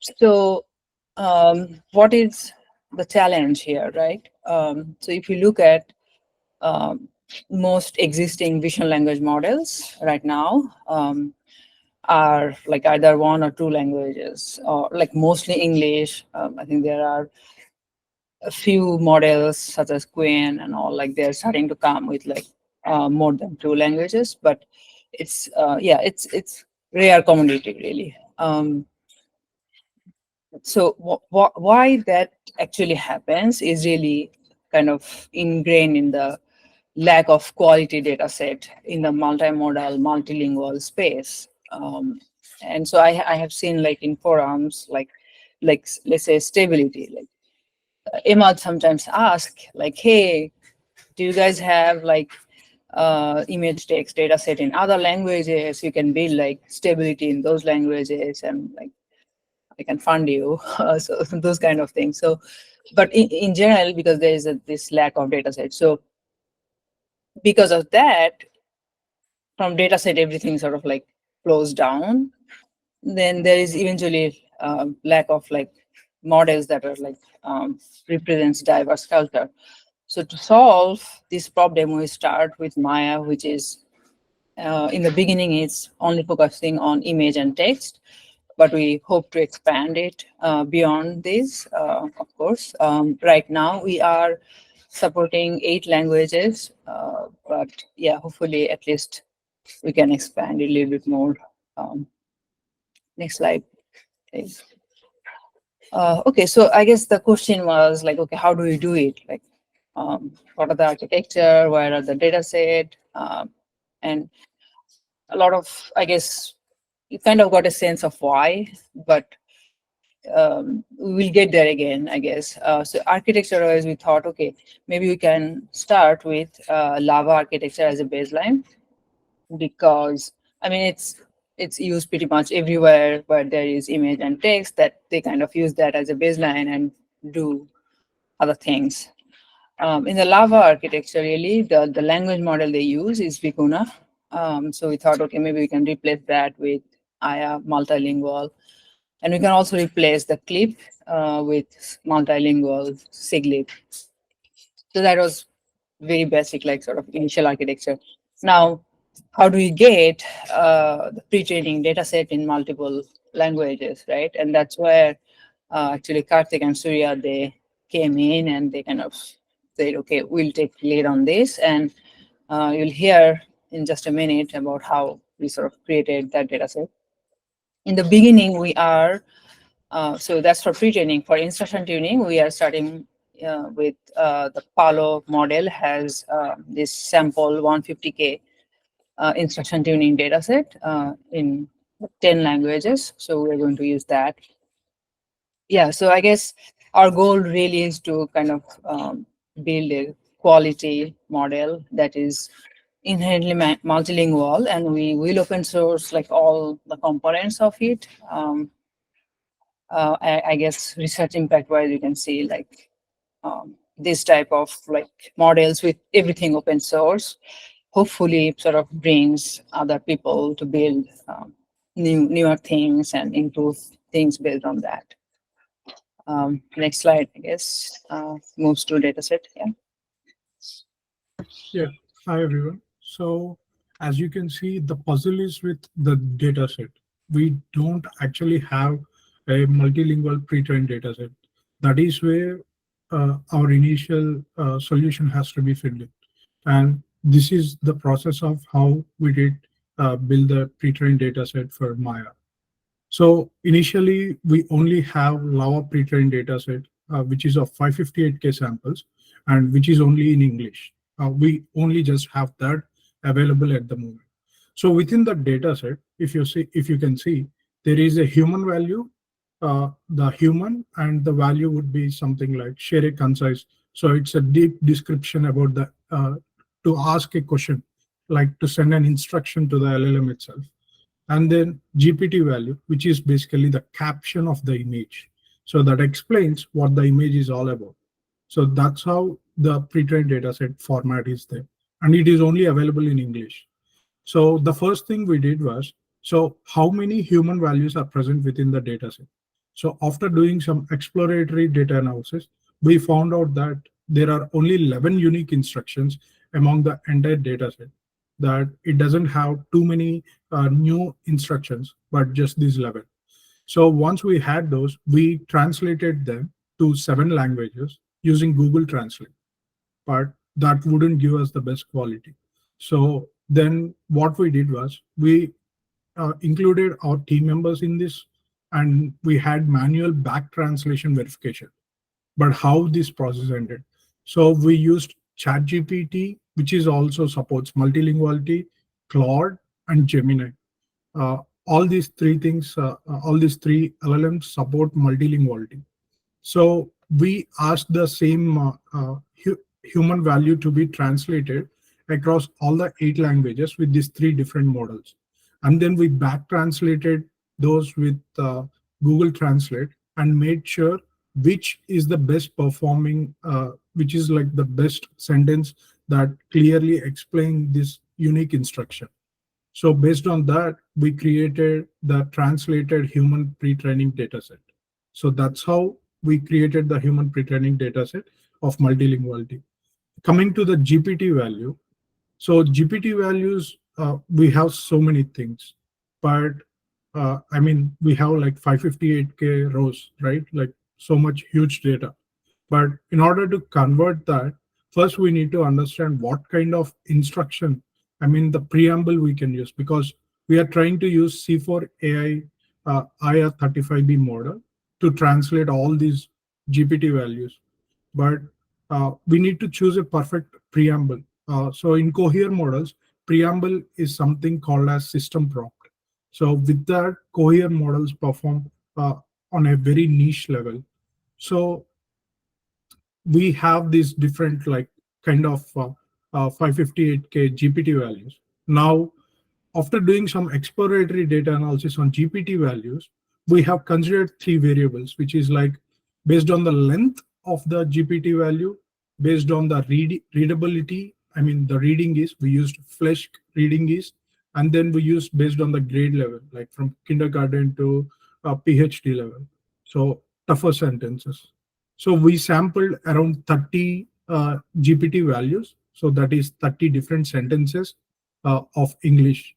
So what is the challenge here, right? So if you look at um, most existing vision language models right now are like either one or two languages, or like mostly English. I think there are a few models such as Queen and all, like they're starting to come with like more than two languages, but it's yeah, it's rare commodity really. So why that actually happens is really kind of ingrained in the lack of quality data set in the multimodal, multilingual space. And so I have seen like in forums, like let's say stability, like Emma sometimes ask like, hey, do you guys have like image text data set in other languages? You can build like stability in those languages and like I can fund you. So those kind of things. So, but in general, because there is this lack of data set. So because of that, from data set, everything sort of like flows down. Then there is eventually lack of like models that are like represents diverse culture. So to solve this problem, we start with Maya, which is in the beginning, it's only focusing on image and text, but we hope to expand it beyond this, of course. Right now, we are supporting 8 languages, but yeah, hopefully at least we can expand it a little bit more. Um, Next slide, please. Okay, so I guess the question was like, okay, how do we do it? Like, what are the architecture? Where are the data set? And a lot of, I guess, you kind of got a sense of why, but we'll get there again, I guess. So architecture-wise, we thought, okay, maybe we can start with Lava architecture as a baseline, because I mean it's used pretty much everywhere where there is image and text, that they kind of use that as a baseline and do other things. In the Lava architecture, really, the language model they use is Vicuna. So we thought, okay, maybe we can replace that with Aya multilingual. And we can also replace the clip with multilingual SigLIP. So that was very basic, like sort of initial architecture. Now, how do we get the pre-training data set in multiple languages, right? And that's where actually Karthik and Surya, they came in and they kind of said, okay, we'll take lead on this. And you'll hear in just a minute about how we sort of created that data set. In the beginning, we are so that's for pre-training. For instruction tuning, we are starting with the Palo model has this sample 150K instruction tuning dataset in 10 languages. So we're going to use that. Yeah, so I guess our goal really is to kind of build a quality model that is inherently multilingual, and we will open source like all the components of it. I guess research impact wise, you can see like this type of like models with everything open source, hopefully sort of brings other people to build newer things and improve things based on that. Next slide, I guess, moves to dataset. Yeah. Yeah, hi everyone. So as you can see, the puzzle is with the data set. We don't actually have a multilingual pre-trained data set. That is where our initial solution has to be filled in. And this is the process of how we did build the pre-trained data set for Maya. So initially, we only have Lava pre-trained dataset, which is of 558K samples, and which is only in English. We only just have that available at the moment. So within the dataset, if you can see, there is a human value, the human, and the value would be something like share a concise. So it's a deep description about the to ask a question, like to send an instruction to the LLM itself, and then GPT value, which is basically the caption of the image. So that explains what the image is all about. So that's how the pre-trained dataset format is there. And it is only available in English. So the first thing we did was, so how many human values are present within the dataset? So after doing some exploratory data analysis, we found out that there are only 11 unique instructions among the entire data set, that it doesn't have too many new instructions, but just these 11. So once we had those, we translated them to 7 languages using Google Translate, but that wouldn't give us the best quality. So then what we did was we included our team members in this, and we had manual back translation verification. But how this process ended? So we used ChatGPT, which is also supports multilinguality, Claude, and Gemini. Uh, all these three things, all these three LLMs support multilinguality. So we asked the same human value to be translated across all the 8 languages with these 3 different models. And then we back translated those with Google Translate and made sure which is the best performing, which is like the best sentence that clearly explain this unique instruction. So based on that, we created the translated human pre-training dataset. So that's how we created the human pre-training dataset of multilinguality. Coming to the GPT value, so GPT values, we have so many things, but I mean, we have like 558K rows, right? Like so much huge data. But in order to convert that, first we need to understand what kind of instruction, I mean, the preamble we can use, because we are trying to use C4 AI IR35B model to translate all these GPT values. But we need to choose a perfect preamble. So in Cohere models, preamble is something called as system prompt. So with that, Cohere models perform on a very niche level. So we have these different like kind of 558K GPT values. Now, after doing some exploratory data analysis on GPT values, we have considered 3 variables, which is like based on the length of the GPT value, based on the readability. I mean, the reading is, we used Flesch reading is, and then we used based on the grade level, like from kindergarten to PhD level. So tougher sentences. So we sampled around 30 GPT values. So that is 30 different sentences of English.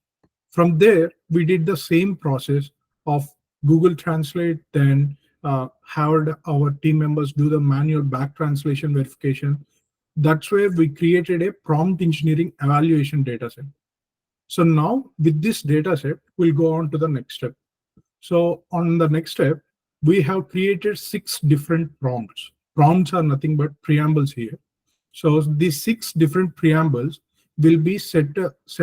From there, we did the same process of Google Translate, then had our team members do the manual back translation verification. That's where we created a prompt engineering evaluation dataset. So now with this dataset, we'll go on to the next step. So on the next step, we have created 6 different prompts. Prompts are nothing but preambles here. So these 6 different preambles will be set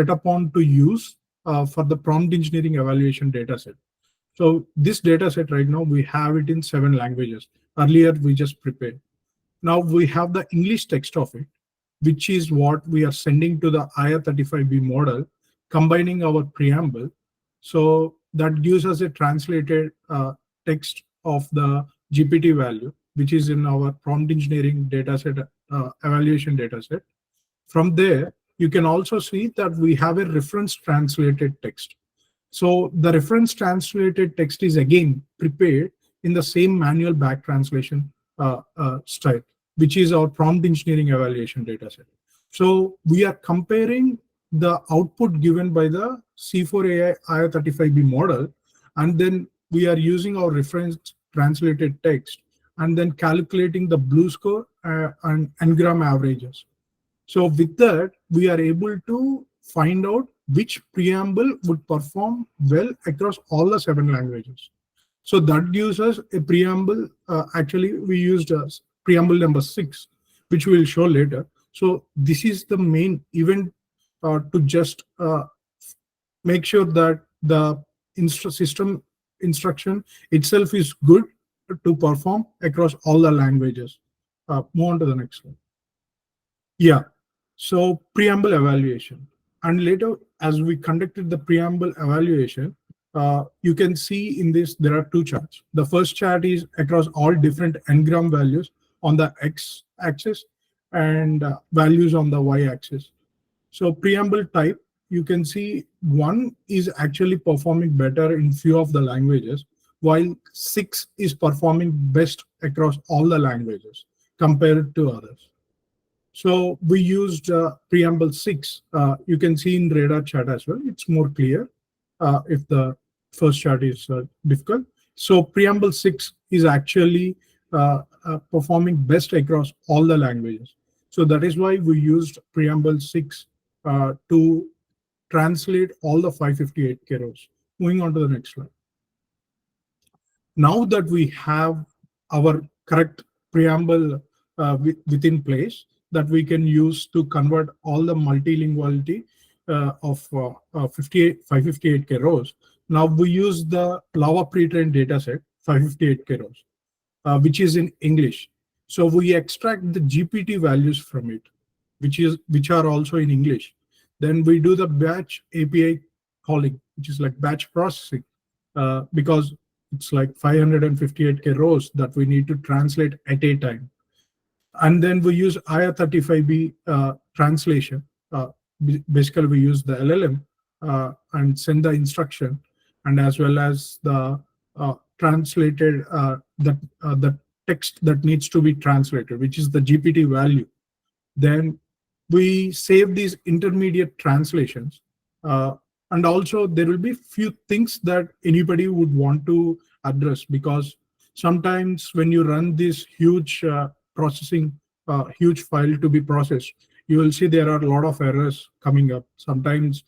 upon to use for the prompt engineering evaluation dataset. So this dataset right now, we have it in 7 languages. Earlier, we just prepared. Now we have the English text of it, which is what we are sending to the IR35B model, combining our preamble. So that gives us a translated text of the GPT value, which is in our prompt engineering dataset, evaluation dataset. From there, you can also see that we have a reference translated text. So the reference translated text is again prepared in the same manual back translation style, which is our prompt engineering evaluation dataset. So we are comparing the output given by the C4AI IR35B model, and then we are using our reference translated text and then calculating the blue score and n-gram averages. So with that, we are able to find out which preamble would perform well across all the 7 languages. So that gives us a preamble. Actually, we used preamble number 6, which we will show later. So this is the main event to just make sure that the system instruction itself is good to perform across all the languages. Move on to the next slide. Yeah, so preamble evaluation. And later, as we conducted the preamble evaluation, you can see in this, there are 2 charts. The first chart is across all different n-gram values on the x-axis and values on the y-axis. So preamble type, you can see one is actually performing better in few of the languages, while 6 is performing best across all the languages compared to others. So we used preamble 6. You can see in radar chat as well. It's more clear if the first chart is difficult. So preamble 6 is actually performing best across all the languages. So that is why we used preamble 6 to translate all the 558 rows. Moving on to the next slide. Now that we have our correct preamble within place that we can use to convert all the multilinguality of 558 rows, now we use the Lava pre-trained dataset 558 rows, which is in English. So we extract the GPT values from it, which are also in English. Then we do the batch API calling, which is like batch processing, because it's like 558 rows that we need to translate at a time. And then we use IR35B translation. Basically, we use the LLM and send the instruction, and as well as the translated the text that needs to be translated, which is the GPT value. Then we save these intermediate translations. And also there will be few things that anybody would want to address, because sometimes when you run this huge processing, huge file to be processed, you will see there are a lot of errors coming up. Sometimes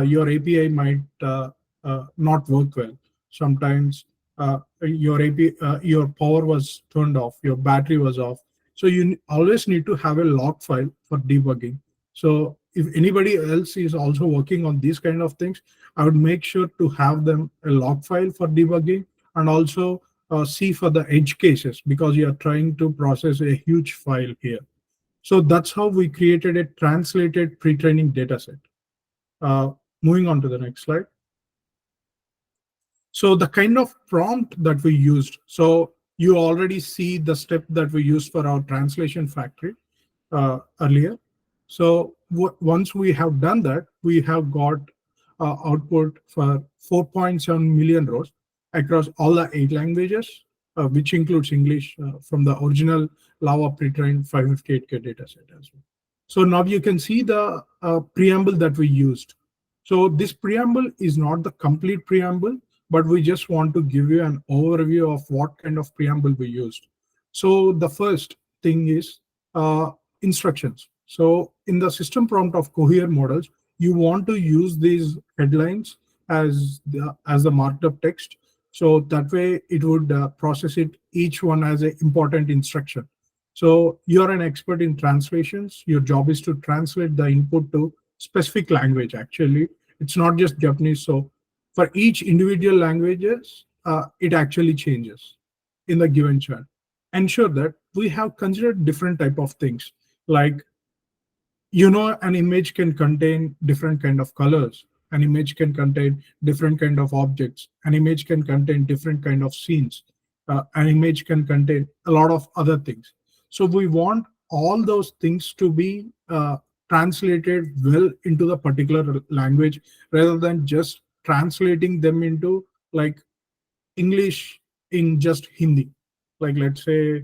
your API might not work well. Sometimes your API, your power was turned off, your battery was off. So you always need to have a log file for debugging. So if anybody else is also working on these kind of things, I would make sure to have them a log file for debugging, and also see for the edge cases, because you are trying to process a huge file here. So that's how we created a translated pre-training dataset. Moving on to the next slide. So the kind of prompt that we used, so you already see the step that we used for our translation factory earlier. So once we have done that, we have got output for 4.7 million rows across all the 8 languages, which includes English from the original Lava pre-trained 558K dataset as well. So now you can see the preamble that we used. So this preamble is not the complete preamble, but we just want to give you an overview of what kind of preamble we used. So the first thing is instructions. So in the system prompt of Cohere models, you want to use these headlines as the marked up text. So that way it would process it, each one as an important instruction. So you're an expert in translations. Your job is to translate the input to specific language. Actually, it's not just Japanese. So for each individual languages, it actually changes in the given chart. Ensure that we have considered different type of things, like, an image can contain different kind of colors. An image can contain different kind of objects. An image can contain different kind of scenes. An image can contain a lot of other things. So we want all those things to be translated well into the particular language, rather than just translating them into like English in just Hindi. Like, let's say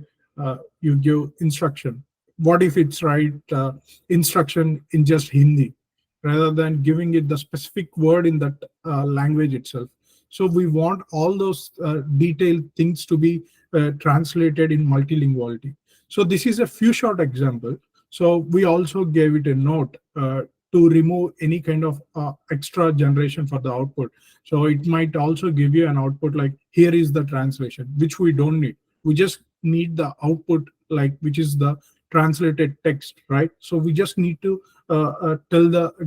you give instruction. What if it's right instruction in just Hindi, rather than giving it the specific word in that language itself? So we want all those detailed things to be translated in multilinguality. So this is a few short example. So we also gave it a note to remove any kind of extra generation for the output. So it might also give you an output like, here is the translation, which we don't need. We just need the output, like, which is the translated text, right? So we just need to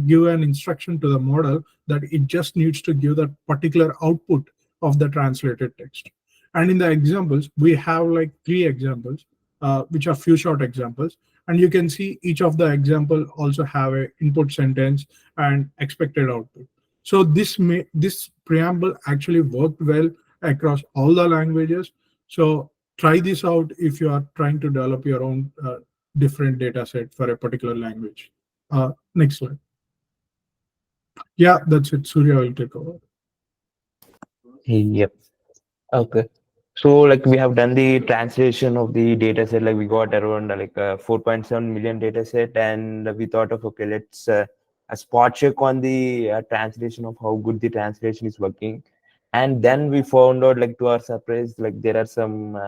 give an instruction to the model that it just needs to give that particular output of the translated text. And in the examples, we have like 3 examples, which are few short examples. And you can see each of the example also have a input sentence and expected output. So this preamble actually worked well across all the languages. So try this out if you are trying to develop your own different data set for a particular language. Next slide. Yeah, that's it. Surya will take over. Yep. Okay. So like we have done the translation of the data set, like we got around 4.7 million data set, and we thought of, okay, let's a spot check on the translation of how good the translation is working. And then we found out, like to our surprise, like there are some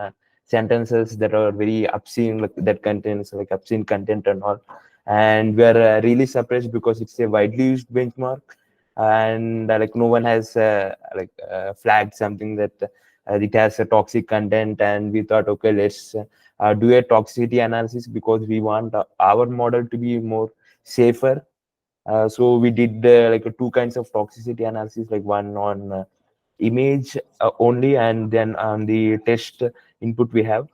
sentences that are very obscene, like that contains like obscene content and all. And we are really surprised because it's a widely used benchmark, and like no one has flagged something that it has a toxic content. And we thought, okay, let's do a toxicity analysis because we want our model to be more safer. So we did two kinds of toxicity analysis, like one on image only, and then on the test input we have.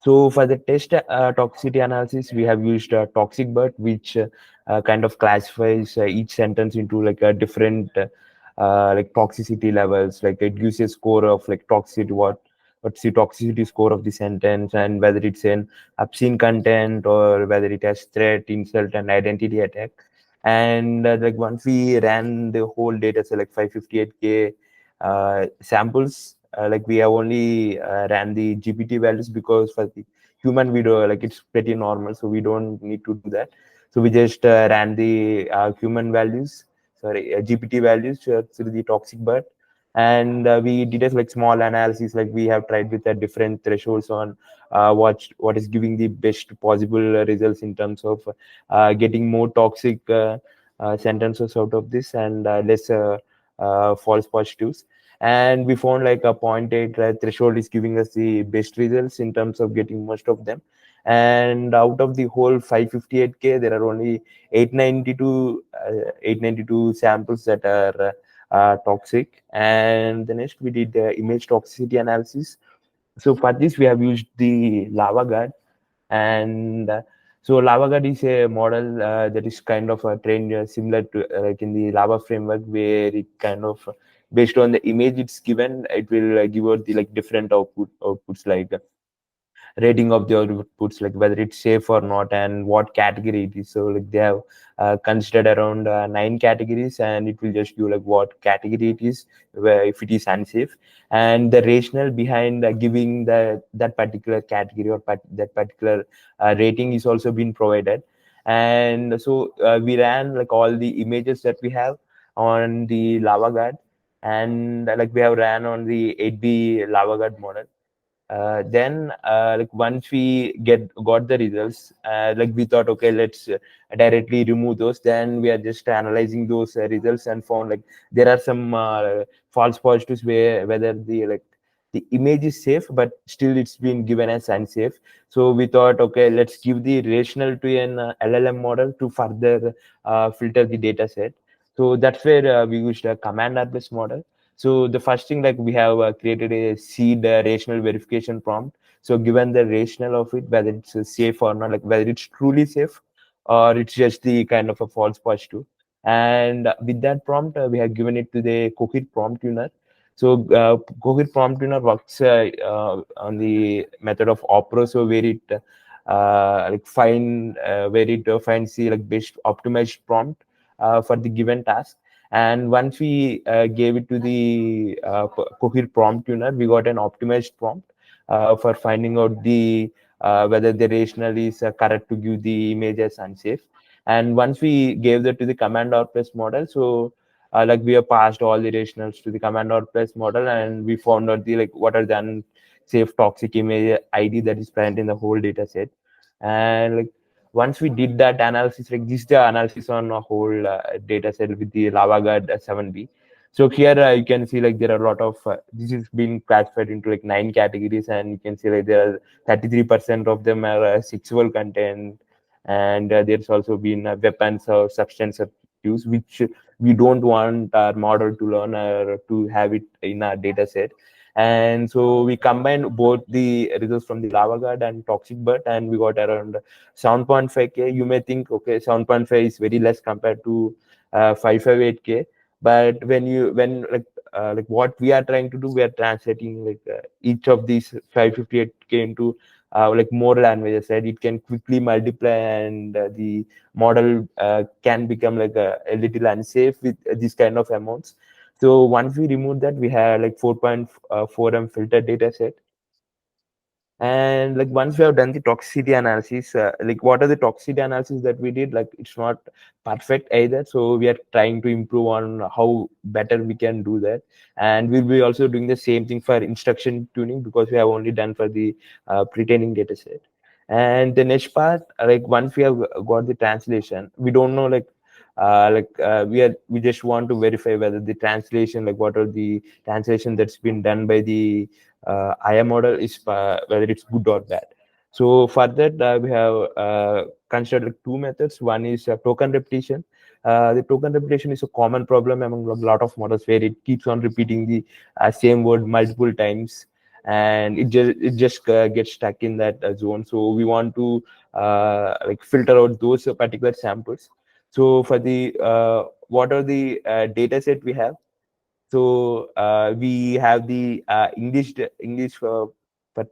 So for the test toxicity analysis, we have used ToxicBird, which kind of classifies each sentence into like a different like toxicity levels. Like it gives a score of like toxicity, what's the toxicity score of the sentence, and whether it's an obscene content or whether it has threat, insult, and identity attack. And like once we ran the whole data, so like 558K samples, like we have only ran the GPT values because for the human video, like it's pretty normal, so we don't need to do that. So we just ran the human values, sorry, GPT values through the toxic bird. And we did a like small analysis, like we have tried with the different thresholds on what is giving the best possible results in terms of getting more toxic sentences out of this, and less false positives. And we found like a 0.8 threshold is giving us the best results in terms of getting most of them. And out of the whole 558K, there are only 892 samples that are toxic. And the next we did image toxicity analysis. So for this we have used the lava guard. And so LavaGuard is a model that is kind of trained similar to like in the Lava framework, where it kind of based on the image it's given, it will give out the like different outputs, like rating of the outputs, like whether it's safe or not and what category it is. So like they have considered around 9 categories, and it will just give like what category it is, where if it is unsafe, and the rationale behind giving that particular category or that particular rating is also been provided. And so we ran like all the images that we have on the lava guard, and like we have ran on the 8B lava guard model. Then like once we got the results, like we thought, okay, let's directly remove those. Then we are just analyzing those results and found like there are some false positives where whether the image is safe, but still it's been given as unsafe. So we thought, okay, let's give the rationale to an LLM model to further filter the data set. So that's where we used a command based model. So the first thing, like we have created a seed rational verification prompt. So given the rationale of it, whether it's safe or not, like whether it's truly safe or it's just the kind of a false positive. And with that prompt, we have given it to the Cohere prompt tuner. So Cohere prompt tuner works on the method of opera. So where it where it finds the like best optimized prompt for the given task. And once we gave it to the Cohere prompt tuner, we got an optimized prompt for finding out the whether the rationale is correct to give the image as unsafe. And once we gave that to the command or plus model, so like we have passed all the rationals to the command or plus model, and we found out the like what are the unsafe toxic image ID that is present in the whole data set. And like once we did that analysis, like this is the analysis on a whole data set with the LavaGuard 7B. So here you can see like there are a lot of this is being classified into like 9 categories, and you can see like there are 33% of them are sexual content, and there's also been weapons or substance abuse, which we don't want our model to learn or to have it in our data set. And so we combined both the results from the LavaGuard and ToxicBird, and we got around 7.5K. You may think, okay, 7.5 is very less compared to 558K. But when like what we are trying to do, we are translating like each of these 558K into like more languages, right? It can quickly multiply, and the model can become like a little unsafe with this kind of amounts. So once we remove that, we have like 4.4M filter data set. And like once we have done the toxicity analysis, like what are the toxicity analysis that we did, like it's not perfect either, so we are trying to improve on how better we can do that. And we'll be also doing the same thing for instruction tuning, because we have only done for the pre-training data set. And the next part, like once we have got the translation, we don't know we just want to verify whether the translation, like what are the translation that's been done by the IA model is whether it's good or bad. So for that, we have considered like two methods. One is token repetition. The token repetition is a common problem among a lot of models, where it keeps on repeating the same word multiple times, and it just gets stuck in that zone. So we want to like filter out those particular samples. So for the what are the data set we have? So we have the English for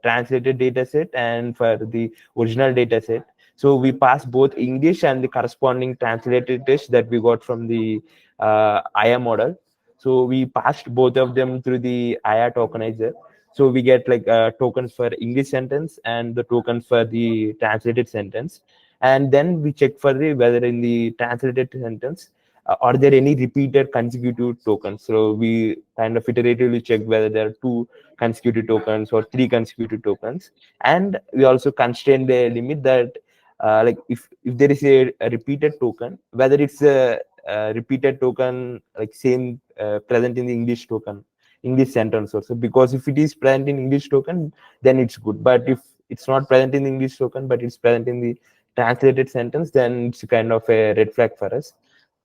translated data set and for the original data set. So we pass both English and the corresponding translated test that we got from the IA model. So we passed both of them through the IA tokenizer. So we get like tokens for English sentence and the tokens for the translated sentence. And then we check for the whether in the translated sentence are there any repeated consecutive tokens. So we kind of iteratively check whether there are two consecutive tokens or three consecutive tokens. And we also constrain the limit that like if there is a repeated token, whether it's a repeated token like same present in the English sentence also. Because if it is present in English token, then it's good. But if it's not present in the English token, but it's present in the translated sentence, then it's kind of a red flag for us.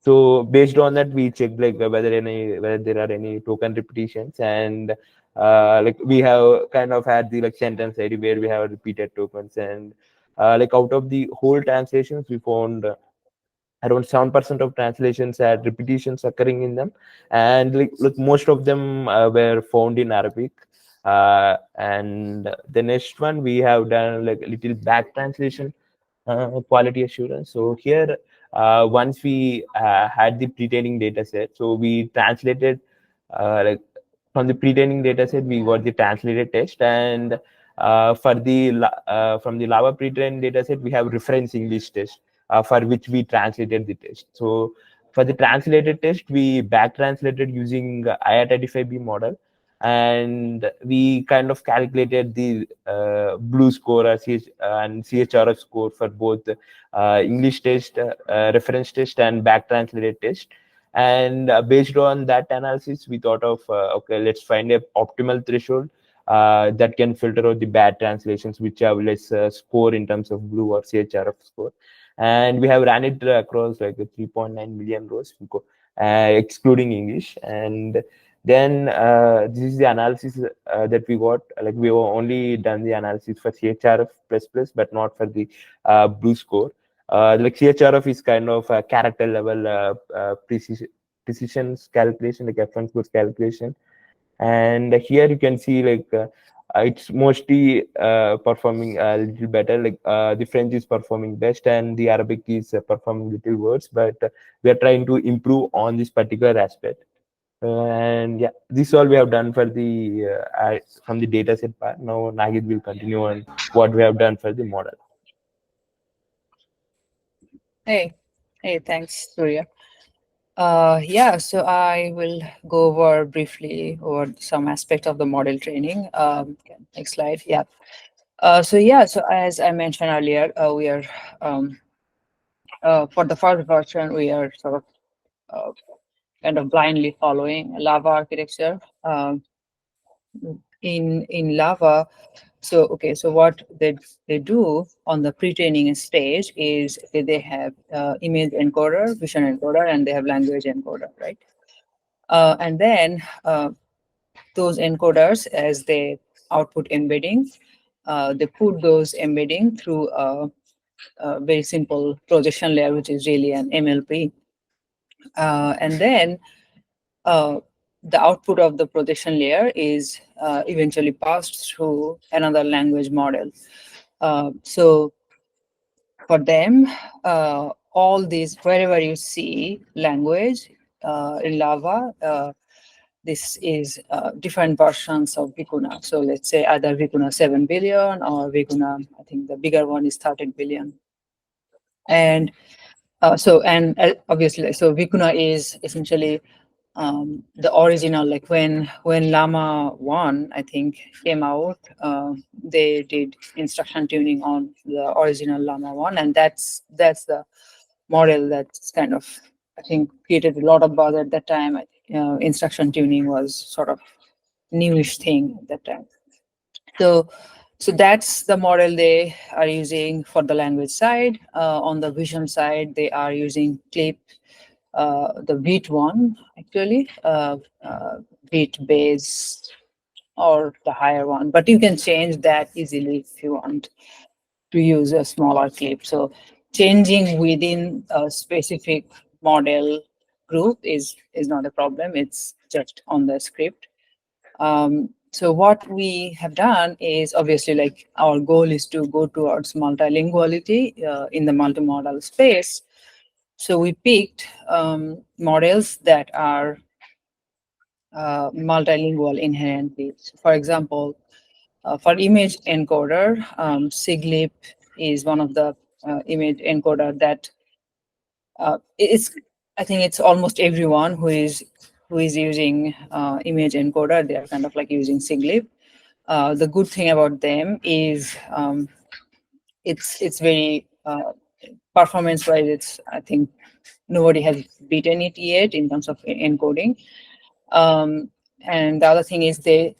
So based on that, we check like whether there are any token repetitions. And like we have kind of had the like sentence ID where we have repeated tokens. And like out of the whole translations, we found around 7% of translations had repetitions occurring in them. And like most of them were found in Arabic. And the next one, we have done like a little back translation quality assurance. So here, once we had the pre-training data set, so we translated like from the pre-training data set, we got the translated test. And from the Lava pre-trained data set, we have reference English test for which we translated the test. So for the translated test, we back translated using IA35B model, and we kind of calculated the blue score and CHRF score for both English test, reference test, and back translated test. And based on that analysis, we thought of okay, let's find a optimal threshold that can filter out the bad translations which have less score in terms of blue or CHRF score. And we have ran it across like 3.9 million rows, excluding English. And then this is the analysis that we got. Like we only done the analysis for CHRF but not for the blue score. Like CHRF is kind of a character level precision calculation, like F1 score calculation. And here you can see like it's mostly performing a little better. Like the French is performing best and the Arabic is performing little worse, but we are trying to improve on this particular aspect. And yeah, this all we have done for the from the data set part. Now Nagid will continue on what we have done for the model. Hey, thanks, Surya. Yeah, so I will go over briefly over some aspect of the model training. Next slide. Yeah. So as I mentioned earlier, we are for the first version, we are sort of kind of blindly following Lava architecture. In Lava, so what they do on the pre-training stage is they have image encoder, vision encoder, and they have language encoder, right? And then those encoders, as they output embedding, they put those embedding through a very simple projection layer, which is really an MLP. And then the output of the projection layer is eventually passed through another language model. So for them, all these, wherever you see language in Lava, this is different versions of Vicuna. So let's say either Vicuna 7 billion or Vicuna, I think the bigger one is 13 billion. And obviously, so Vicuna is essentially the original, like when Llama 1, I think, came out, they did instruction tuning on the original Llama 1, and that's the model that's kind of, I think, created a lot of buzz at that time. Instruction tuning was sort of newish thing at that time. So that's the model they are using for the language side. On the vision side, they are using CLIP, the VIT one, actually, VIT base or the higher one. But you can change that easily if you want to use a smaller CLIP. So changing within a specific model group is not a problem. It's just on the script. So what we have done is, obviously, like, our goal is to go towards multilinguality in the multimodal space. So we picked models that are multilingual inherently. So for example, for image encoder, SigLIP is one of the image encoder that I think it's almost everyone who is using image encoder, they are kind of like using SigLIP. The good thing about them is it's very performance wise, it's, I think, nobody has beaten it yet in terms of encoding. And the other thing is they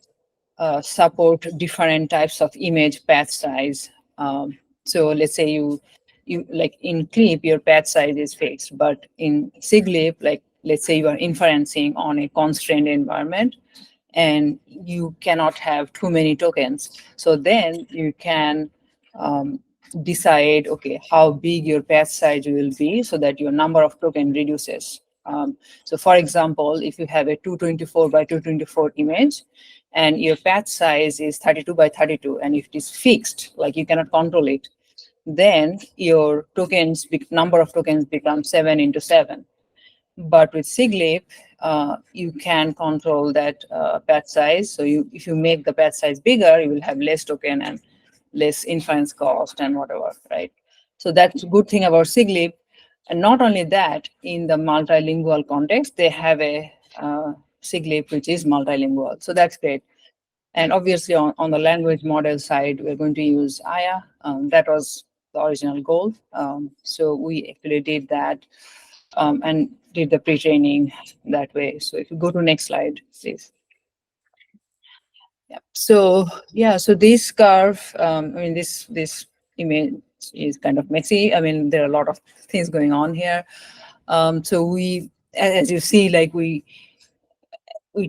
support different types of image path size. So let's say you like in CLIP, your path size is fixed, but in SigLIP, like, let's say you are inferencing on a constrained environment and you cannot have too many tokens. So then you can decide, okay, how big your path size will be so that your number of token reduces. So for example, if you have a 224 by 224 image and your path size is 32 by 32, and if it is fixed, like you cannot control it, then your tokens, number of tokens becomes 7 into 7. But with SigLIP, you can control that path size. So if you make the path size bigger, you will have less token and less inference cost and whatever, right? So that's a good thing about SigLIP. And not only that, in the multilingual context, they have a SigLIP which is multilingual. So that's great. And obviously on the language model side, we're going to use Aya. That was the original goal. So we actually did that and did the pre-training that way. So if you go to next slide, please. Yeah. So yeah, so this curve, I mean, this image is kind of messy. I mean, there are a lot of things going on here. So we, as you see, like we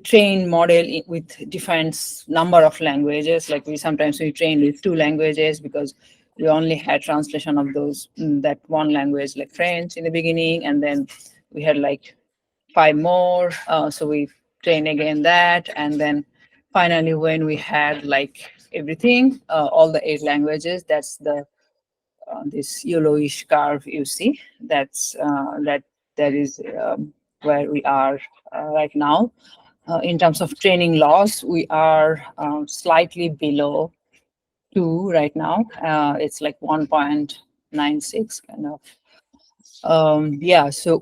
train model with different number of languages. Like sometimes we train with 2 languages because we only had translation of those, that one language, like French in the beginning, and then we had like 5 more. So we train again that, and then finally when we had like everything, all the 8 languages, that's the this yellowish curve you see. That's that is where we are right now. In terms of training loss, we are slightly below 2 right now. It's like 1.96 kind of. Yeah, so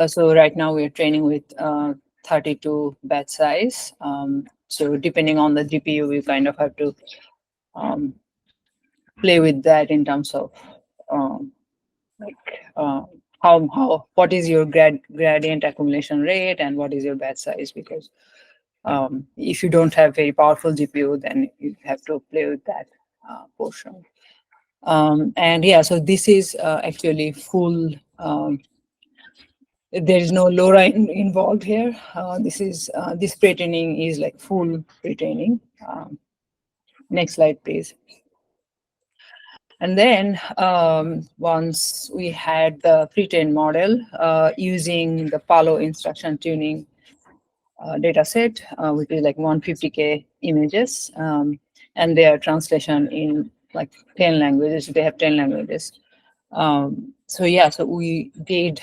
so right now we're training with 32 batch size. So depending on the GPU, we kind of have to play with that in terms of what is your gradient accumulation rate and what is your batch size, because if you don't have very powerful GPU, then you have to play with that portion. And yeah, so this is actually full. There is no LoRa involved here. This pre-training is like full pre-training. Next slide, please. And then once we had the pre-trained model using the Palo instruction tuning data set, which is like 150K images, and their translation in like 10 languages. They have 10 languages. So yeah, so we did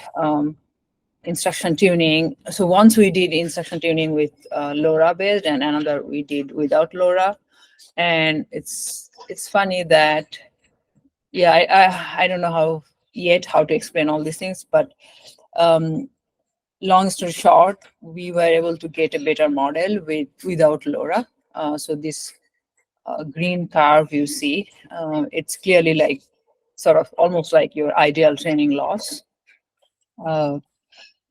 instruction tuning. So once we did instruction tuning with LoRa based, and another we did without LoRa. And it's funny that, yeah, I don't know how to explain all these things, but long story short, we were able to get a better model without LoRa. So this green curve you see, it's clearly like sort of almost like your ideal training loss.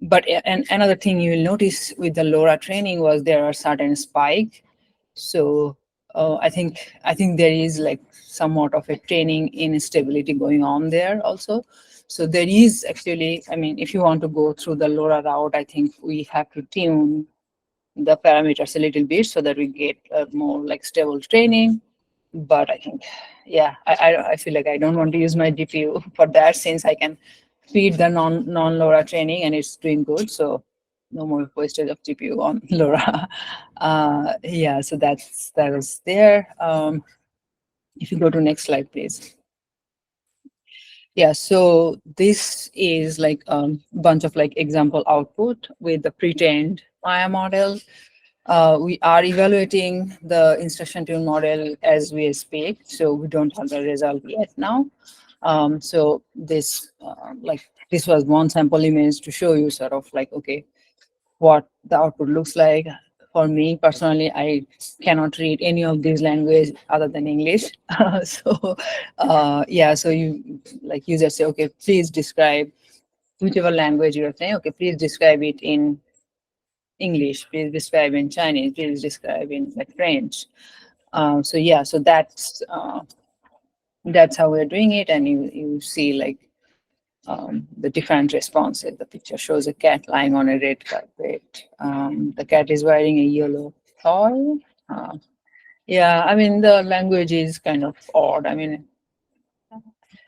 But and another thing you'll notice with the LoRa training was there are certain spike. So I think there is like somewhat of a training instability going on there also. So there is actually, I mean, if you want to go through the LoRa route, I think we have to tune the parameters a little bit so that we get a more like stable training. But I think, yeah, I feel like I don't want to use my GPU for that, since I can feed the non-LoRa training and it's doing good. So no more wastage of GPU on LoRa. Yeah, so that was there. If you go to next slide, please. Yeah, so this is like a bunch of like example output with the pre-trained Maya model. We are evaluating the instruction tune model as we speak, so we don't have the result yet now. So this this was one sample image to show you sort of like, okay, what the output looks like. For me personally, I cannot read any of these languages other than English. So yeah, so you like users say, okay, please describe whichever language you're saying. Okay, please describe it in English, please describe in Chinese, please describe in like French. So yeah, so that's how we're doing it, and you see like the different responses. The picture shows a cat lying on a red carpet. The cat is wearing a yellow toy. Yeah, I mean the language is kind of odd. I mean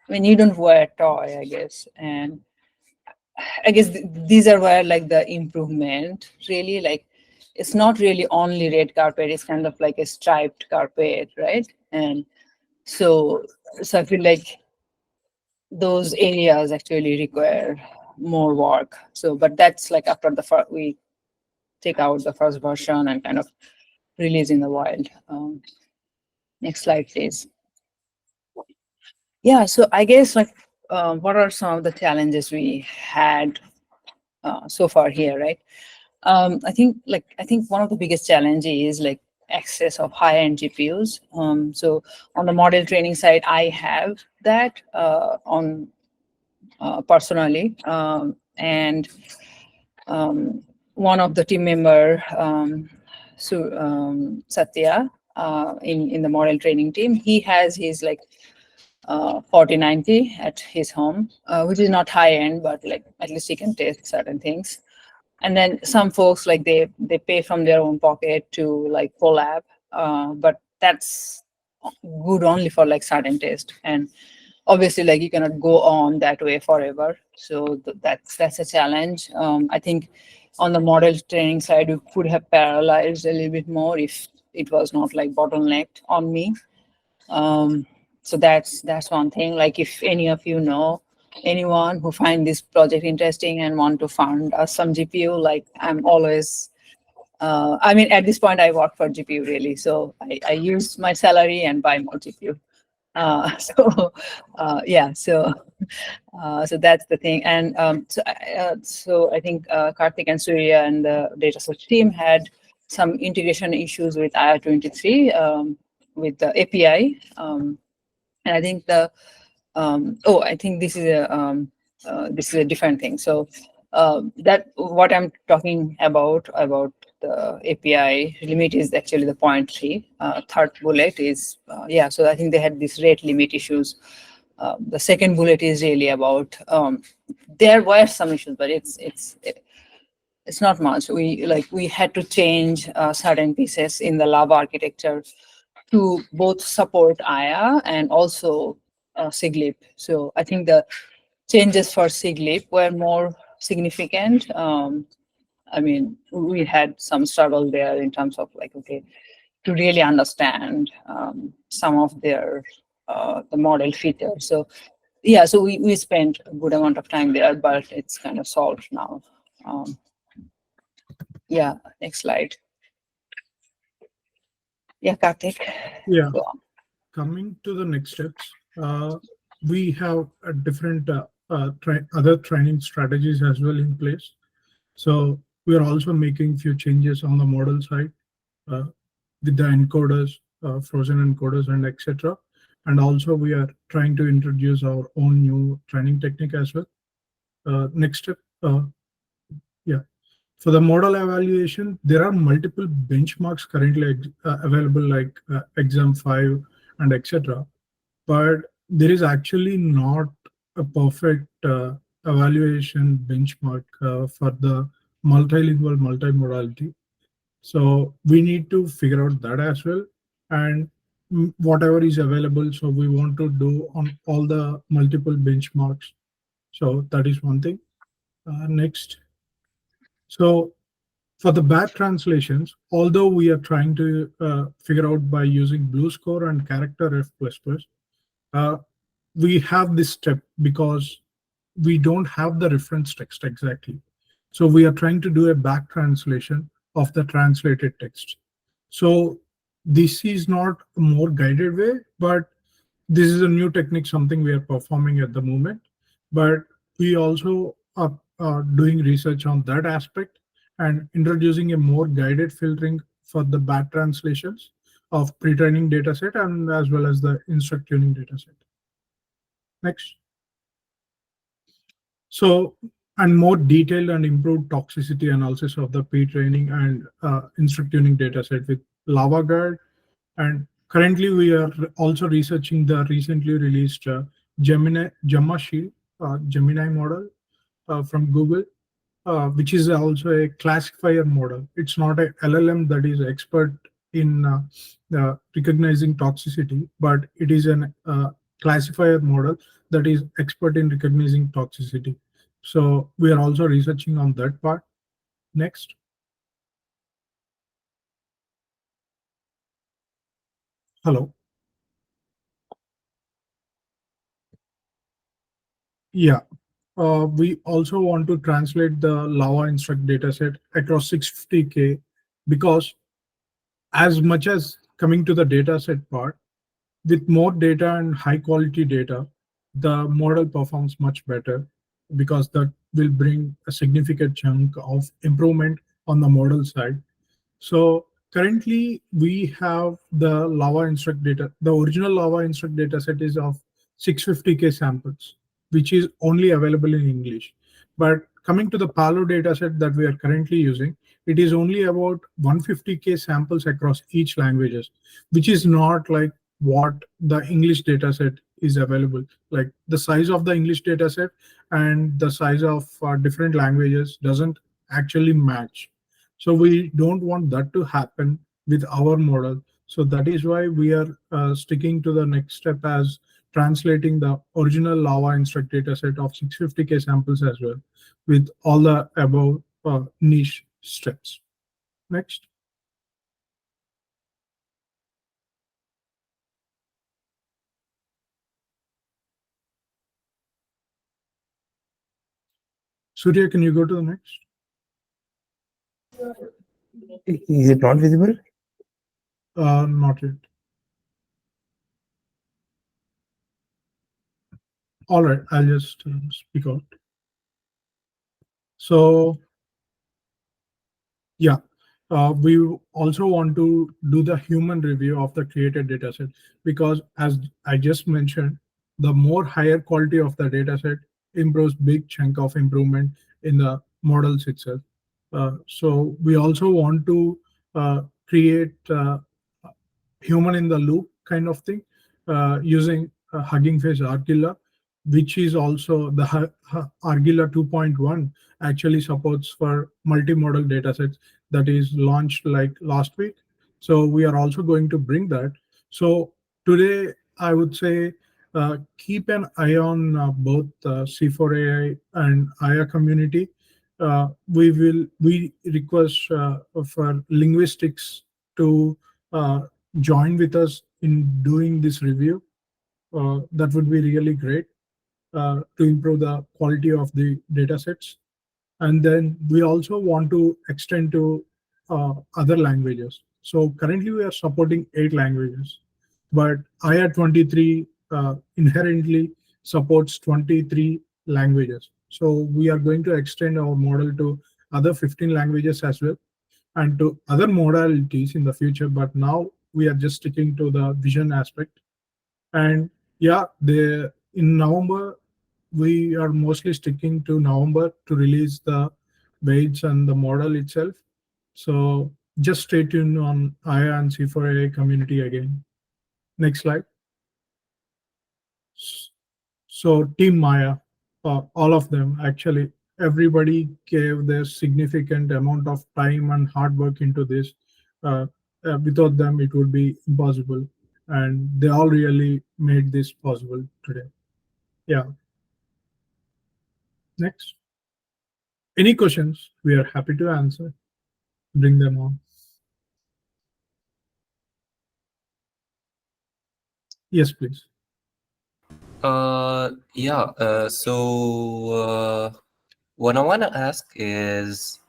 you don't wear a toy, I guess, and I guess these are where like the improvement really, like it's not really only red carpet, it's kind of like a striped carpet, right? And so I feel like those areas actually require more work. So but that's like after we take out the first version and kind of release in the wild. Next slide, please. Yeah, so I guess like what are some of the challenges we had so far here, right? I think one of the biggest challenges is like access of high-end GPUs. So on the model training side, I have that on personally, and one of the team member, Satya, in the model training team, he has his like 4090 at his home, which is not high end, but like at least he can test certain things. And then some folks like they pay from their own pocket to like collab, but that's good only for like certain test. And obviously like you cannot go on that way forever. So that's a challenge. I think on the model training side, we could have parallelized a little bit more if it was not like bottlenecked on me. So that's one thing. Like if any of you know anyone who find this project interesting and want to fund us some GPU, like I'm always, I mean, at this point I work for GPU really. So I use my salary and buy more GPU. Yeah, so that's the thing. And so I think Karthik and Surya and the Dataset team had some integration issues with IR23 with the API. And I think I think this is a different thing. So that what I'm talking about the API limit is actually the 0.3. Third bullet is yeah. So I think they had these rate limit issues. The second bullet is really about there were some issues, but it's not much. We had to change certain pieces in the lab architecture to both support AYA and also SigLIP. So I think the changes for SigLIP were more significant. I mean, we had some struggle there in terms of like, okay, to really understand some of their the model features. So yeah, so we spent a good amount of time there, but it's kind of solved now. Yeah, next slide. Yeah, Karthik. Yeah. Go on. Coming to the next steps, we have a different other training strategies as well in place. So we are also making few changes on the model side uh, with the encoders, frozen encoders, and etc. And also we are trying to introduce our own new training technique as well. Next step, yeah. For the model evaluation, there are multiple benchmarks currently available, like exam 5 and etc. But there is actually not a perfect evaluation benchmark for the multilingual multimodality. So we need to figure out that as well. And whatever is available, so we want to do on all the multiple benchmarks. So that is one thing. Next. So for the bad translations, although we are trying to figure out by using blue score and character F++, uh, we have this step because we don't have the reference text exactly. So we are trying to do a back translation of the translated text. So this is not a more guided way, but this is a new technique, something we are performing at the moment. But we also are doing research on that aspect and introducing a more guided filtering for the bad translations of pre-training dataset and as well as the instruct tuning dataset. Next. So, and more detailed and improved toxicity analysis of the pre-training and instruct tuning dataset with LavaGuard. And currently we are also researching the recently released Gemma Shield, Gemini model from Google, which is also a classifier model. It's not a LLM that is expert in recognizing toxicity, but it is an classifier model that is expert in recognizing toxicity. So we are also researching on that part. Next. Hello. Yeah. We also want to translate the Lava instruct dataset across 650K because as much as coming to the dataset part, with more data and high quality data, the model performs much better because that will bring a significant chunk of improvement on the model side. So currently we have the Lava instruct data. The original Lava instruct dataset is of 650K samples, which is only available in English. But coming to the Palo dataset that we are currently using, it is only about 150K samples across each languages, which is not like what the English dataset is available. Like the size of the English dataset and the size of different languages doesn't actually match. So we don't want that to happen with our model. So that is why we are sticking to the next step as translating the original Lava instruct dataset of 650K samples as well with all the above niche steps. Next. Surya, can you go to the next? Is it not visible? Not yet. All right, I'll just speak out. So, yeah, we also want to do the human review of the created dataset because, as I just mentioned, the more higher quality of the dataset improves big chunk of improvement in the models itself. So we also want to create human in the loop kind of thing using Hugging Face Argilla, which is also the Argilla 2.1 actually supports for multimodal datasets that is launched like last week. So we are also going to bring that. So today, I would say keep an eye on both C4AI and IA community. We request for linguistics to join with us in doing this review. That would be really great to improve the quality of the data sets. And then we also want to extend to other languages. So currently we are supporting 8 languages, but IA23 inherently supports 23 languages. So we are going to extend our model to other 15 languages as well, and to other modalities in the future. But now we are just sticking to the vision aspect. And yeah, in November, we are mostly sticking to November to release the weights and the model itself. So just stay tuned on IA and C4AI community again. Next slide. So Team Maya, all of them actually, everybody gave their significant amount of time and hard work into this. Uh, Without them, it would be impossible. And they all really made this possible today. Yeah. Next. Any questions? We are happy to answer. Bring them on. Yes, please. What I want to ask is,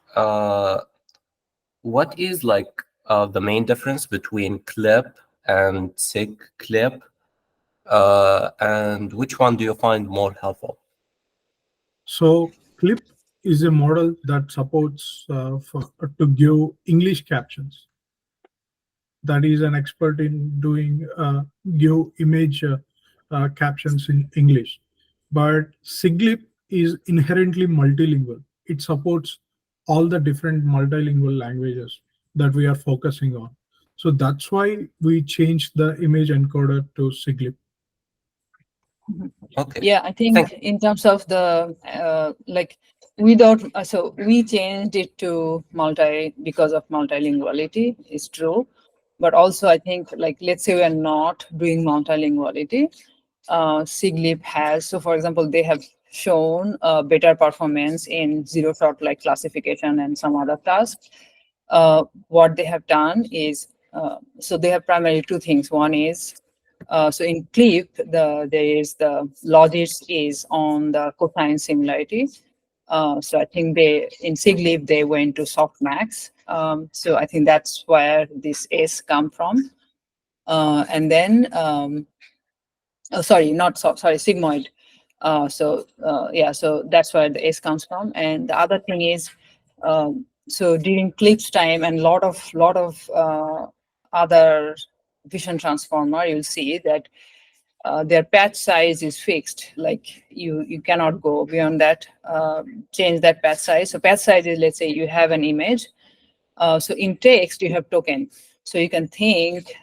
what is like the main difference between clip and SigLIP, and which one do you find more helpful? So CLIP is a model that supports to give English captions. That is an expert in doing give image captions in English. But SigLIP is inherently multilingual. It supports all the different multilingual languages that we are focusing on. So that's why we changed the image encoder to SigLIP. Okay. Yeah, I think in terms of the so we changed it to because of multilinguality, is true. But also I think, like, let's say we are not doing multilinguality, SigLIP has, so for example, they have shown better performance in zero shot like classification and some other tasks. What they have done is, so they have primarily two things. One is, so in CLIP, there is the logic is on the cosine similarity. So I think in SigLIP, they went to softmax. So I think that's where this S come from. And then, sorry, sigmoid. So that's where the S comes from. And the other thing is, so during CLIP's time and lot of other vision transformer, you'll see that their patch size is fixed. Like you cannot go beyond that, change that patch size. So patch size is, let's say you have an image. So in text, you have token. So you can think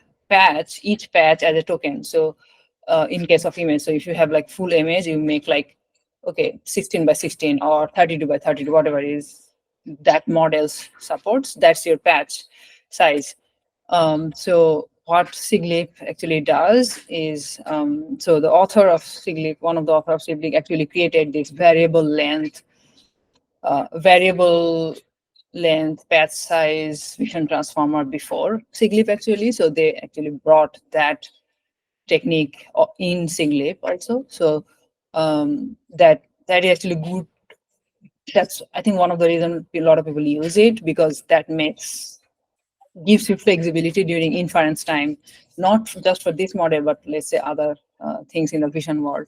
each patch as a token. So in case of image, so if you have like full image, you make like, okay, 16 by 16 or 32 by 32, whatever is that models supports, that's your patch size. So what SigLIP actually does is, so the author of SigLIP, one of the authors of SigLIP actually created this variable length patch size vision transformer before SigLIP actually. So they actually brought that technique in SigLIP also. So that is actually good. That's, I think, one of the reasons a lot of people use it, because that gives you flexibility during inference time, not just for this model, but let's say other things in the vision world.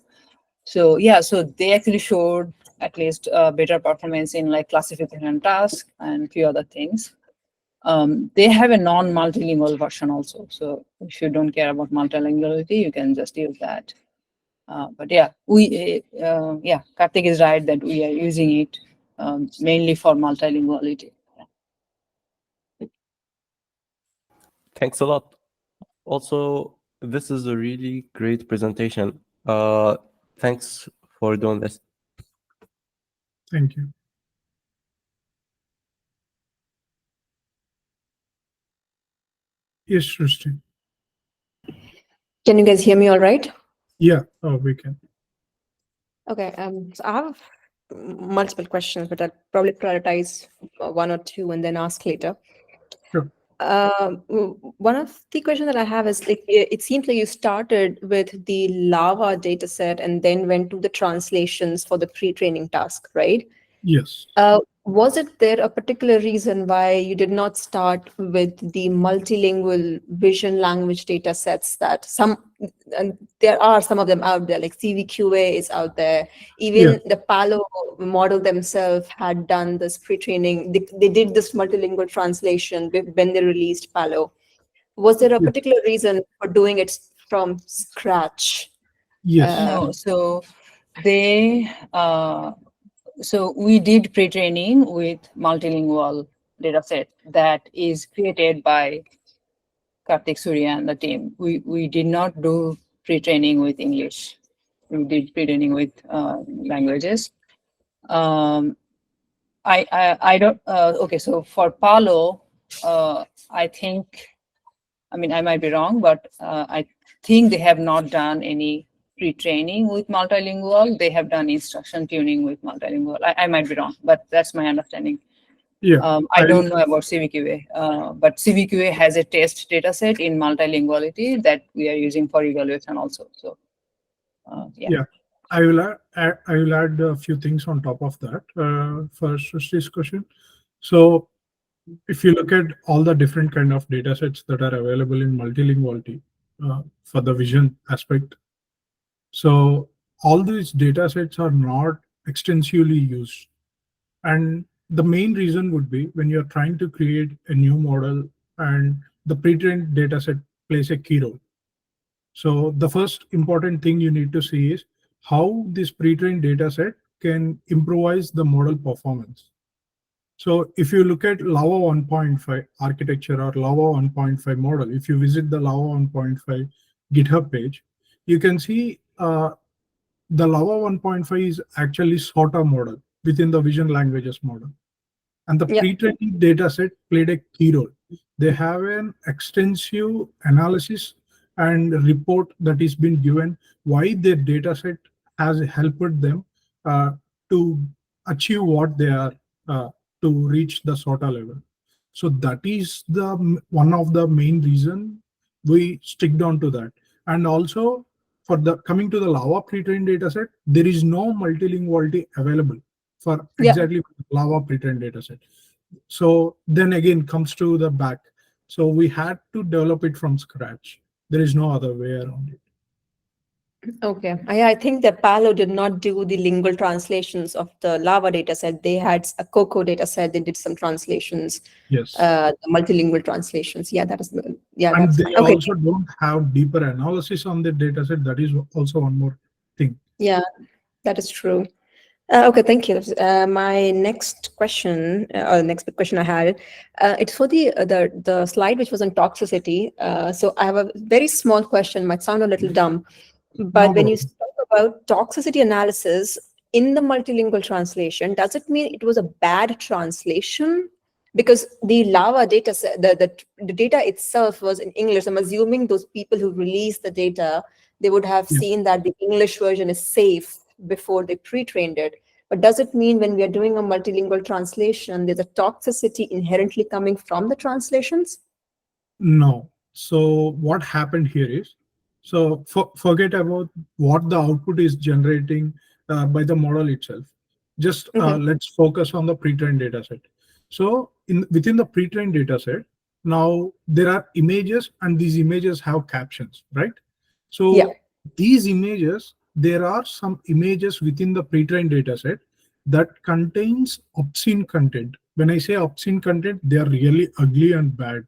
So yeah, so they actually showed at least better performance in like classification task and a few other things. They have a non-multilingual version also. So if you don't care about multilinguality, you can just use that. But yeah, Karthik is right that we are using it mainly for multilinguality. Thanks a lot. Also, this is a really great presentation. Thanks for doing this. Thank you. Yes, Srishti. Can you guys hear me all right? Yeah, we can. Okay, so I have multiple questions, but I'll probably prioritize one or two and then ask later. Sure. One of the questions that I have is, like, it seems like you started with the Lava data set and then went to the translations for the pre-training task, right? Yes. Was it there a particular reason why you did not start with the multilingual vision language data sets that and there are some of them out there, like CVQA is out there. Even the Palo model themselves had done this pre-training. They did this multilingual translation when they released Palo. Was there a particular reason for doing it from scratch? Yes. No, so they so we did pre-training with multilingual dataset that is created by Karthik, Surya and the team. We did not do pre-training with English. We did pre-training with languages. I don't. Okay, so for Palo, I think. I mean, I might be wrong, but I think they have not done any pre-training with multilingual. They have done instruction tuning with multilingual. I might be wrong, but that's my understanding. Yeah. I don't know about CVQA, but CVQA has a test data set in multilinguality that we are using for evaluation also. So, yeah. I will add a few things on top of that for Srishti's question. So if you look at all the different kind of data sets that are available in multilinguality for the vision aspect, so all these data sets are not extensively used. And the main reason would be when you're trying to create a new model and the pre-trained data set plays a key role. So the first important thing you need to see is how this pre-trained data set can improvise the model performance. So if you look at Lava 1.5 architecture or Lava 1.5 model, if you visit the Lava 1.5 GitHub page, you can see the Lava 1.5 is actually SOTA model within the vision languages model. And the pre-training data set played a key role. They have an extensive analysis and report that is been given why their data set has helped them to achieve what they are to reach the SOTA level. So that is the one of the main reason we stick down to that. And also for the coming to the Lava pre-trained data set, there is no multilinguality available for exactly Lava pre-trained data set. So then again comes to the back. So we had to develop it from scratch. There is no other way around it. Okay. I think that Palo did not do the lingual translations of the Lava dataset. They had a Coco dataset. They did some translations. Yes. The multilingual translations. Yeah, that is. Yeah, and that's they fine. Okay. also don't have deeper analysis on the dataset. That is also one more thing. Yeah, that is true. Okay, thank you. My next question, or the next big question I had, it's for the slide which was on toxicity. So I have a very small question. Might sound a little dumb, but when you talk about toxicity analysis in the multilingual translation, does it mean it was a bad translation? Because the Lava data set, the data itself was in English. I'm assuming those people who released the data, they would have seen that the English version is safe before they pre-trained it. But does it mean when we are doing a multilingual translation, there's a toxicity inherently coming from the translations? No. So what happened here is, so forget about what the output is generating by the model itself. Just let's focus on the pre-trained data set. So within the pre-trained data set, now there are images and these images have captions, right? So these images, there are some images within the pre-trained data set that contains obscene content. When I say obscene content, they are really ugly and bad.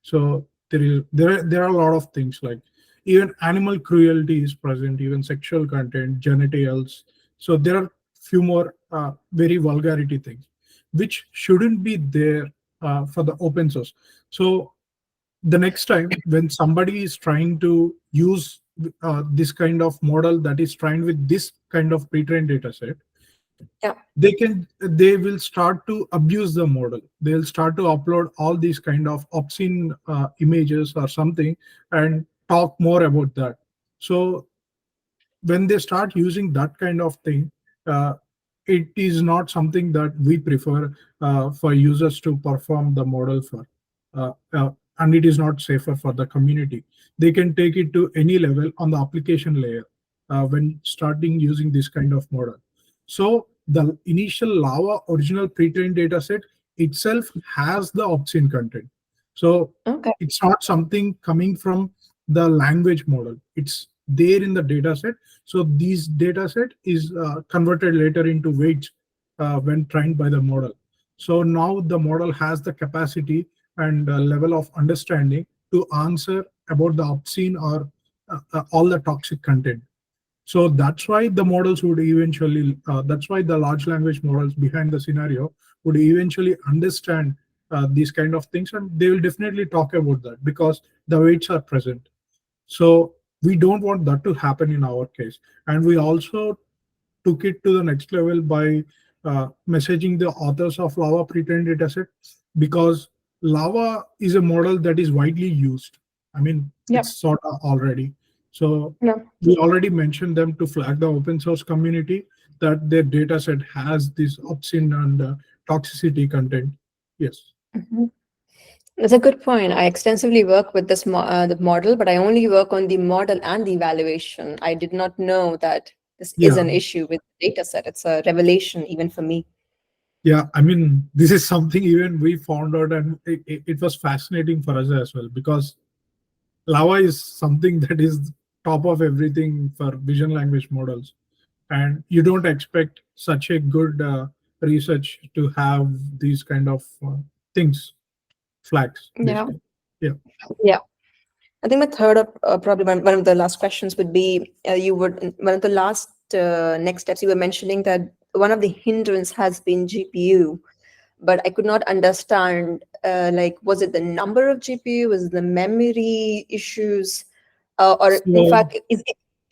So there are a lot of things like even animal cruelty is present, even sexual content, genitals. So there are few more very vulgarity things which shouldn't be there for the open source. So the next time when somebody is trying to use this kind of model that is trained with this kind of pre-trained data set, they will start to abuse the model. They'll start to upload all these kind of obscene images or something and talk more about that. So when they start using that kind of thing, it is not something that we prefer for users to perform the model for. And it is not safer for the community. They can take it to any level on the application layer when starting using this kind of model. So the initial Lava original pre-trained data set itself has the obscene content. So Okay. it's not something coming from the language model. It's there in the data set. So these data set is converted later into weights when trained by the model. So now the model has the capacity and level of understanding to answer about the obscene or all the toxic content. So that's why the models would eventually, that's why the large language models behind the scenario would eventually understand these kind of things, and they will definitely talk about that because the weights are present. So we don't want that to happen in our case. And we also took it to the next level by messaging the authors of Lava pre-trained dataset, because Lava is a model that is widely used. I mean, Yep. it's sort of already. So Yeah. we already mentioned them to flag the open source community that their dataset has this obscene and toxicity content. Yes. Mhm. That's a good point. I extensively work with this the model, but I only work on the model and the evaluation. I did not know that this is Yeah. an issue with the data set. It's a revelation even for me. Yeah, I mean, this is something even we found out, and it was fascinating for us as well, because Lava is something that is top of everything for vision language models. And you don't expect such a good research to have these kind of things, flags, Yeah. basically. Yeah. Yeah. I think my third probably one of the last questions would be one of the last next steps you were mentioning that one of the hindrance has been GPU, but I could not understand like was it the number of GPU, was it the memory issues, or in So, fact is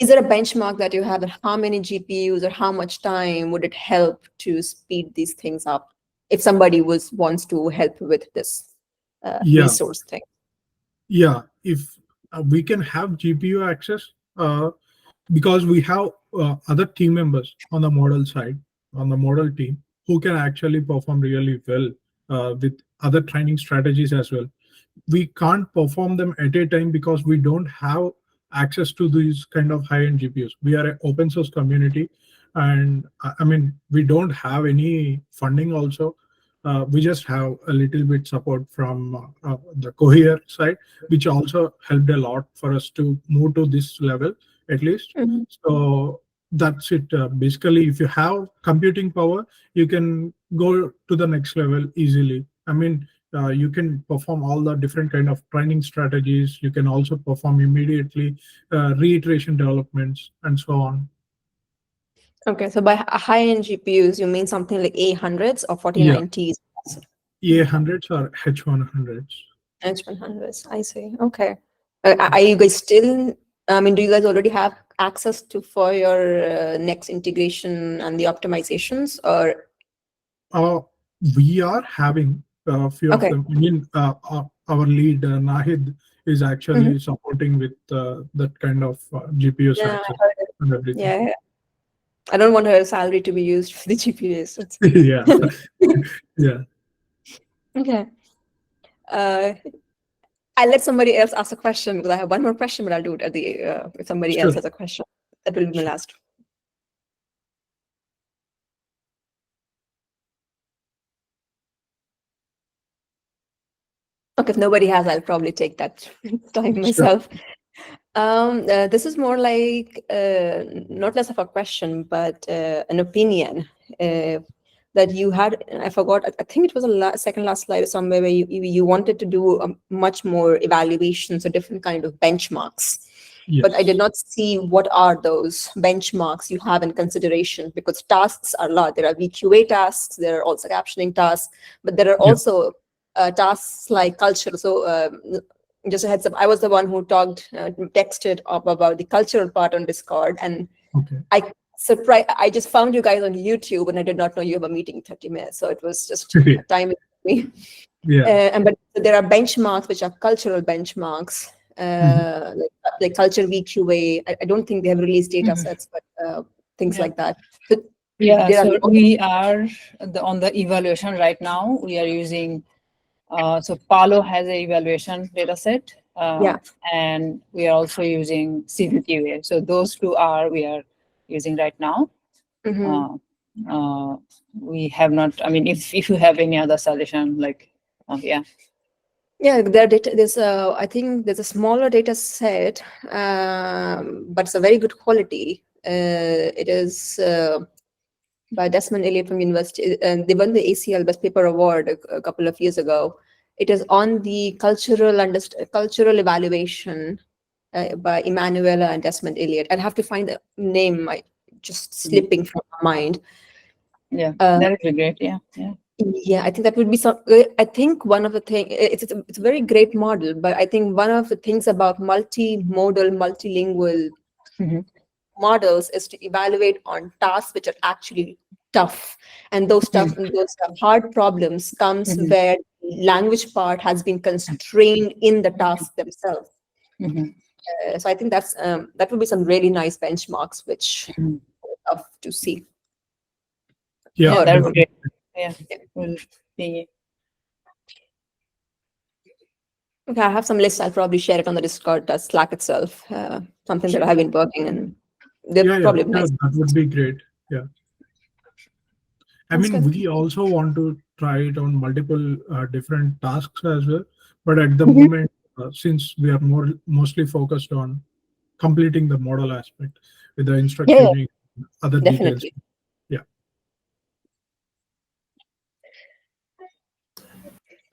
there a benchmark that you have, and how many GPUs or how much time would it help to speed these things up if somebody wants to help with this yeah, resource thing? yeah. If we can have GPU access, because we have other team members on the model side, on the model team, who can actually perform really well with other training strategies as well. We can't perform them at a time because we don't have access to these kind of high-end GPUs. We are an open source community, and I mean, we don't have any funding also. We just have a little bit support from the Cohere side, which also helped a lot for us to move to this level, at least. Mhm. So that's it. Basically, if you have computing power, you can go to the next level easily. I mean, you can perform all the different kind of training strategies. You can also perform immediately reiteration developments and so on. Okay, so by high-end GPUs, you mean something like A100s or Yeah, 4090s? A100s or H100s. H100s, I see. Okay. Are you guys still, I mean, do you guys already have access to for your next integration and the optimizations, or? We are having a few of Okay. them. I mean, our lead, Nahid, is actually supporting with that kind of GPUs Yeah, I access heard it. and everything. Yeah. I don't want her salary to be used for the GPUs. Yeah, yeah. Okay. I'll let somebody else ask a question because I have one more question, but I'll do it at the if somebody else Sure. has a question. That will be my last. Okay, if nobody has, I'll probably take that time Sure. myself. This is more like not less of a question, but an opinion that you had. I forgot. I think it was a second last slide somewhere where you wanted to do much more evaluations or different kind of benchmarks. Yes. But I did not see what are those benchmarks you have in consideration, because tasks are a lot. There are VQA tasks, there are also captioning tasks, but there are also tasks like culture. So just a heads up, I was the one who texted up about the cultural part on Discord, and Okay. I just found you guys on YouTube, and I did not know you have a meeting in 30 minutes. So it was just timing me. Yeah. But there are benchmarks which are cultural benchmarks, like culture VQA. I don't think they have released data sets, but things like that. So Yeah, there so are we are on the evaluation right now. We are using, so Palo has an evaluation data set, and we are also using CVQA. So those two we are using right now. we have not. I mean, if you have any other suggestion, like, yeah. Yeah, there's I think there's a smaller data set, but it's a very good quality. It is by Desmond Elliott from University, and they won the ACL Best Paper Award a couple of years ago. It is on the cultural evaluation by Emanuela and Desmond Elliott. I'll have to find the name. Just slipping from my mind. Yeah, that would be great. Yeah, yeah. Yeah, I think that would be some. I think one of the things, it's a very great model, but I think one of the things about multimodal, multilingual models is to evaluate on tasks which are actually tough, and those hard problems comes where language part has been constrained in the task themselves. So I think that would be some really nice benchmarks which I would love to see. Yeah, that would be great. Yeah, we'll see. Okay, I have some lists. I'll probably share it on the Discord Slack itself. Something that I have been working on. Probably nice. That would be great. Yeah. I mean, we also want to try it on multiple different tasks as well. But at the moment, since we are mostly focused on completing the model aspect with the instruction, other details. Yeah.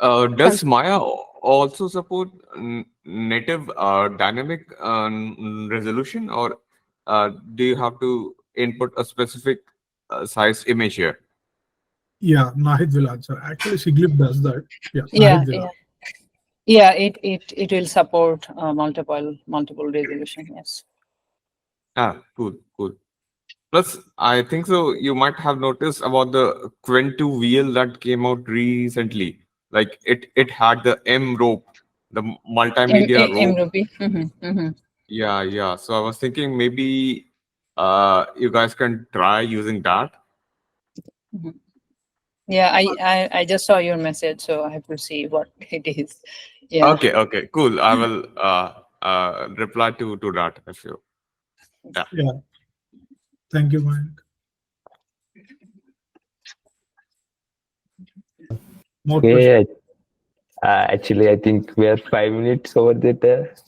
Does Maya also support native dynamic resolution, or do you have to input a specific size image here? Yeah, Nahid will answer. Actually, SigLIP does that. Yeah, yeah. It will support multiple resolution. Yes. Cool. Plus, I think so. You might have noticed about the Quent2 VL that came out recently. Like it had the M rope, the multimedia rope. Yeah. So I was thinking maybe you guys can try using that. Yeah, I just saw your message, so I have to see what it is. Yeah. Okay, cool. I will reply to that if you. Yeah. Thank you, Mike. More questions? Actually, I think we are 5 minutes over that.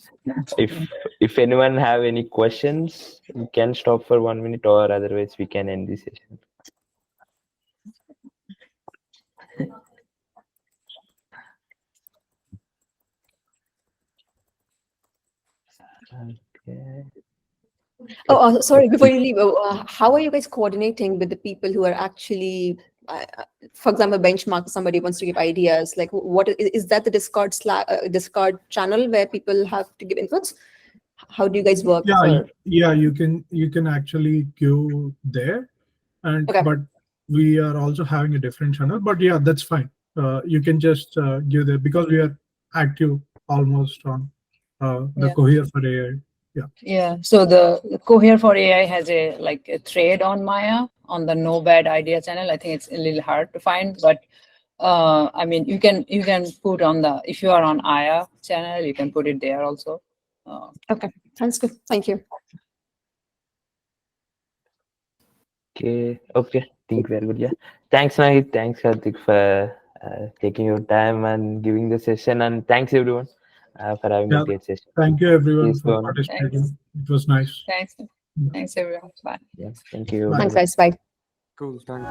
If anyone have any questions, we can stop for 1 minute, or otherwise we can end this session. Okay. Oh, sorry. Before you leave, how are you guys coordinating with the people who are actually, for example, benchmark? Somebody wants to give ideas. Like, what is that? The Discord channel where people have to give inputs. How do you guys work? Yeah, you can actually go there, and but we are also having a different channel. But yeah, that's fine. You can just give there because we are active almost on the Cohere for AI. Yeah. So the Cohere for AI has a thread on Maya on the No Bad Idea channel. I think it's a little hard to find, but I mean, you can put on if you are on Aya channel, you can put it there also. Okay, sounds good. Thank you. Okay. Think we're good. Yeah. Thanks, Nahid. Thanks, Karthik, for taking your time and giving the session, and thanks everyone for having a great session. Thank you everyone for participating. It was nice. Thanks everyone. Bye. Yeah. Thank you. Thanks, guys. Bye. Cool. Thanks.